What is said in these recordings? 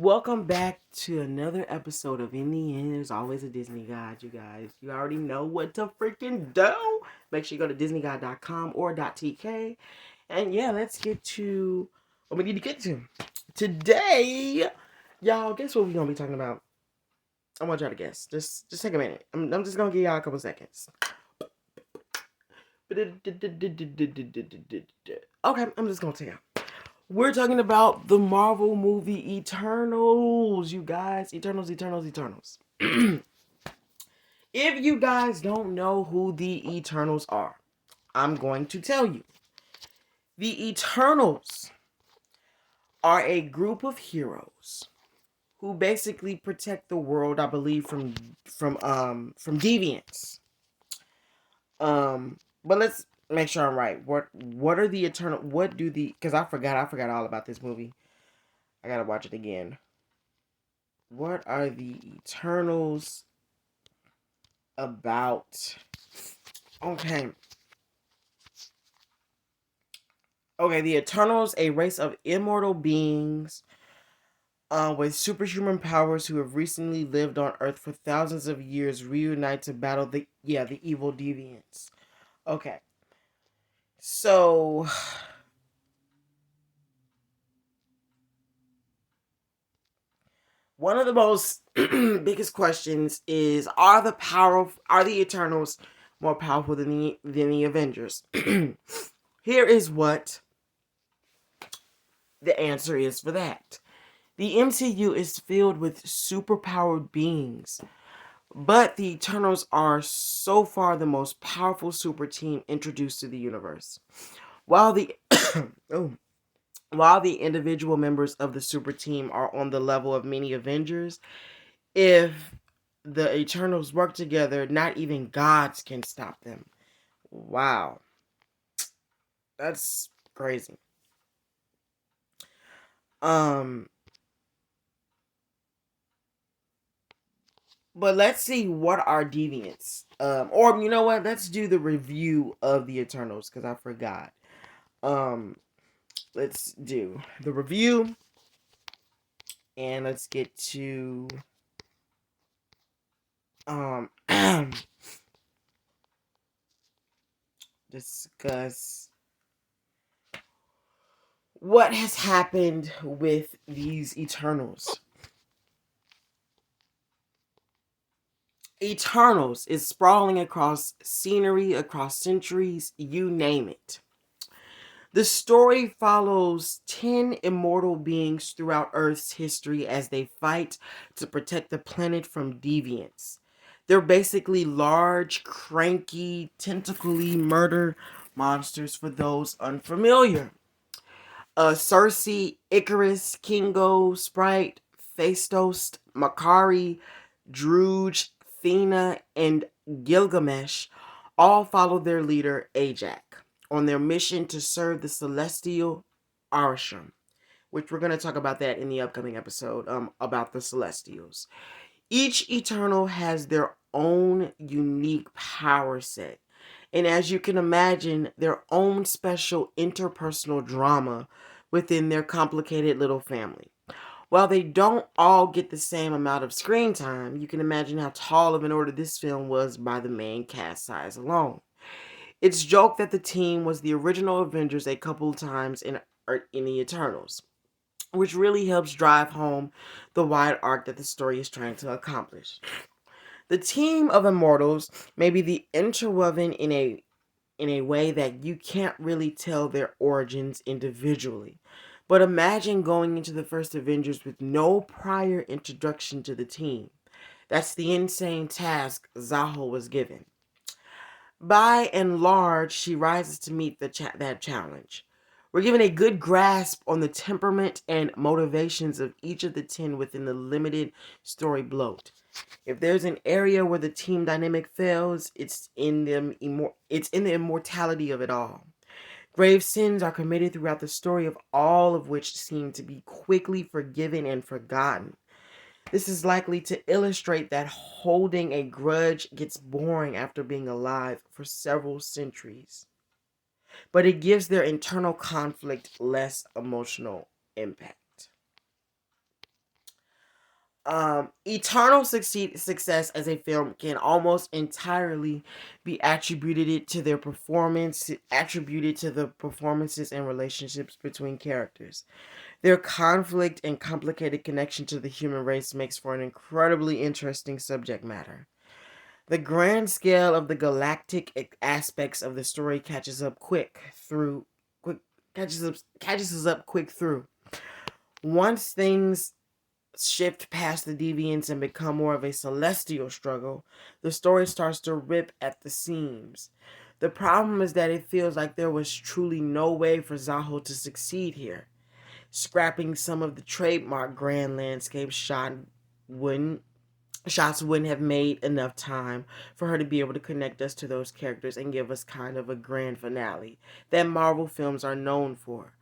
Welcome back to another episode of In the End, There's Always a Disney Guide, you guys. You already know what to freaking do. Make sure you go to disneyguide.com or .tk. And yeah, let's get to what we need to get to. Today, y'all, guess what we're going to be talking about? I want y'all to guess. Just take a minute. I'm just going to give y'all a couple seconds. Okay, I'm just going to take out. We're talking about the Marvel movie Eternals, you guys. Eternals. If you guys don't know who the Eternals are, I'm going to tell you. The Eternals are a group of heroes who basically protect the world, I believe, from deviants. But let's make sure I'm right. What are the Eternal? What do the? Because I forgot all about this movie. I gotta watch it again. What are the Eternals about? Okay. Okay, the Eternals, a race of immortal beings with superhuman powers who have recently lived on Earth for thousands of years, reunite to battle the evil deviants. Okay. So one of the most biggest questions is are the Eternals more powerful than the Avengers? Here is what the answer is for that. The MCU is filled with superpowered beings, but the Eternals are so far the most powerful super team introduced to the universe. While the oh, while the individual members of the super team are on the level of many Avengers, if the Eternals work together, not even gods can stop them. Wow. That's crazy. Um But let's see what are deviants. Or you know what? Let's do the review of the Eternals because I forgot. Um, let's do the review, and let's get to um discuss what has happened with these Eternals. Eternals is sprawling across scenery, across centuries, you name it. The story follows 10 immortal beings throughout Earth's history as they fight to protect the planet from deviants. They're basically large, cranky, tentacly murder monsters for those unfamiliar. Cersei, Icarus, Kingo, Sprite, Phastos, Makari, Druge, Thena, and Gilgamesh all follow their leader, Ajak, on their mission to serve the celestial Arasham, which we're going to talk about that in the upcoming episode about the Celestials. Each Eternal has their own unique power set, and as you can imagine, their own special interpersonal drama within their complicated little family. While they don't all get the same amount of screen time, you can imagine how tall of an order this film was by the main cast size alone. It's joked that the team was the original Avengers a couple of times in the Eternals, which really helps drive home the wide arc that the story is trying to accomplish. The team of immortals may be the interwoven in a way that you can't really tell their origins individually. But imagine going into the first Avengers with no prior introduction to the team. That's the insane task Zaho was given. By and large, she rises to meet that challenge. We're given a good grasp on the temperament and motivations of each of the 10 within the limited story bloat. If there's an area where the team dynamic fails, it's in the immortality of it all. Grave sins are committed throughout the story, of all of which seem to be quickly forgiven and forgotten. This is likely to illustrate that holding a grudge gets boring after being alive for several centuries, but it gives their internal conflict less emotional impact. Eternal success as a film can almost entirely be attributed to the performances and relationships between characters. Their conflict and complicated connection to the human race makes for an incredibly interesting subject matter. The grand scale of the galactic aspects of the story catches us up quick through. Once things shift past the deviants and become more of a celestial struggle, the story starts to rip at the seams. The problem is that it feels like there was truly no way for Zaho to succeed here. Scrapping some of the trademark grand landscape wouldn't shots wouldn't have made enough time for her to be able to connect us to those characters and give us kind of a grand finale that Marvel films are known for.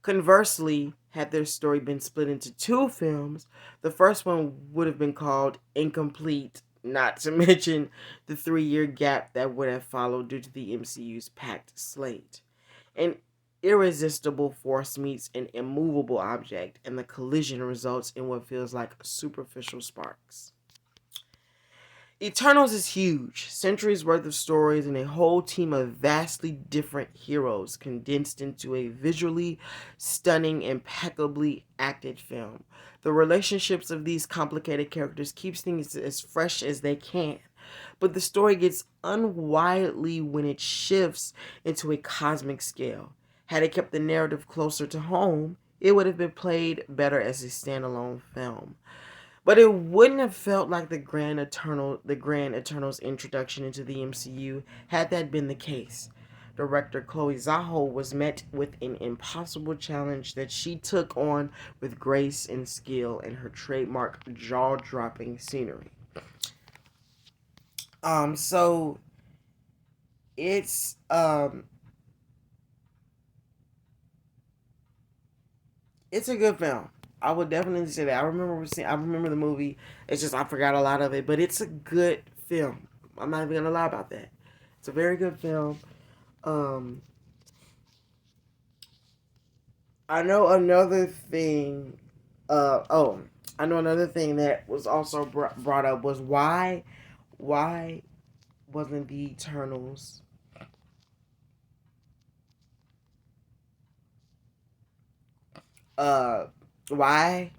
Conversely, had their story been split into two films, the first one would have been called Incomplete, not to mention the 3-year gap that would have followed due to the MCU's packed slate. An irresistible force meets an immovable object, and the collision results in what feels like superficial sparks. Eternals is huge, centuries worth of stories and a whole team of vastly different heroes condensed into a visually stunning, impeccably acted film. The relationships of these complicated characters keeps things as fresh as they can, but the story gets unwieldly when it shifts into a cosmic scale. Had it kept the narrative closer to home, it would have been played better as a standalone film. But it wouldn't have felt like the Grand Eternal's introduction into the MCU had that been the case. Director Chloe Zhao was met with an impossible challenge that she took on with grace and skill and her trademark jaw-dropping scenery. So it's it's a good film. I would definitely say that. I remember the movie. It's just I forgot a lot of it, but it's a good film. I'm not even gonna lie about that. It's a very good film. Um, I know another thing. I know another thing that was also brought up was why wasn't the Eternals uh why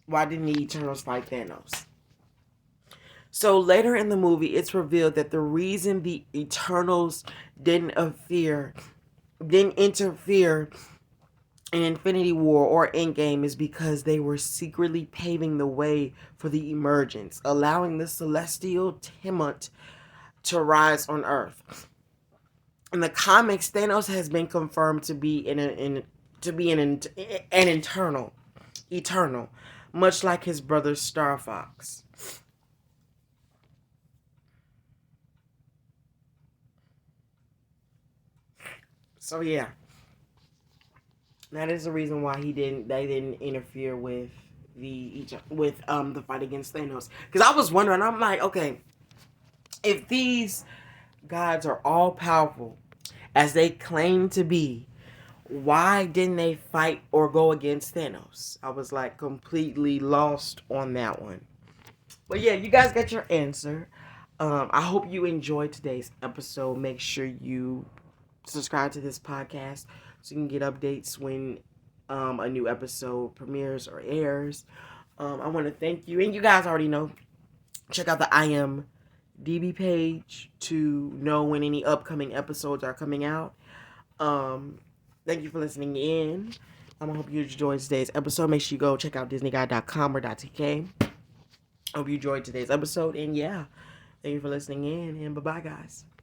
why didn't the Eternals fight Thanos? So later in the movie, it's revealed that the reason the Eternals didn't interfere didn't interfere in Infinity War or Endgame is because they were secretly paving the way for the emergence, allowing the celestial Tiamat to rise on Earth. In the comics, Thanos has been confirmed to be an eternal, much like his brother Star Fox. So yeah, that is the reason why they didn't interfere with the fight against Thanos. Because I was wondering, I'm like, okay, if these gods are all powerful as they claim to be, why didn't they fight or go against Thanos? I was like completely lost on that one. But yeah, you guys got your answer. I hope you enjoyed today's episode. Make sure you subscribe to this podcast so you can get updates when a new episode premieres or airs. I want to thank you, and you guys already know. Check out the IMDb page to know when any upcoming episodes are coming out. Thank you for listening in. I hope you enjoyed today's episode. Make sure you go check out disneyguy.com or .tk. I hope you enjoyed today's episode, and yeah, thank you for listening in, and bye-bye, guys.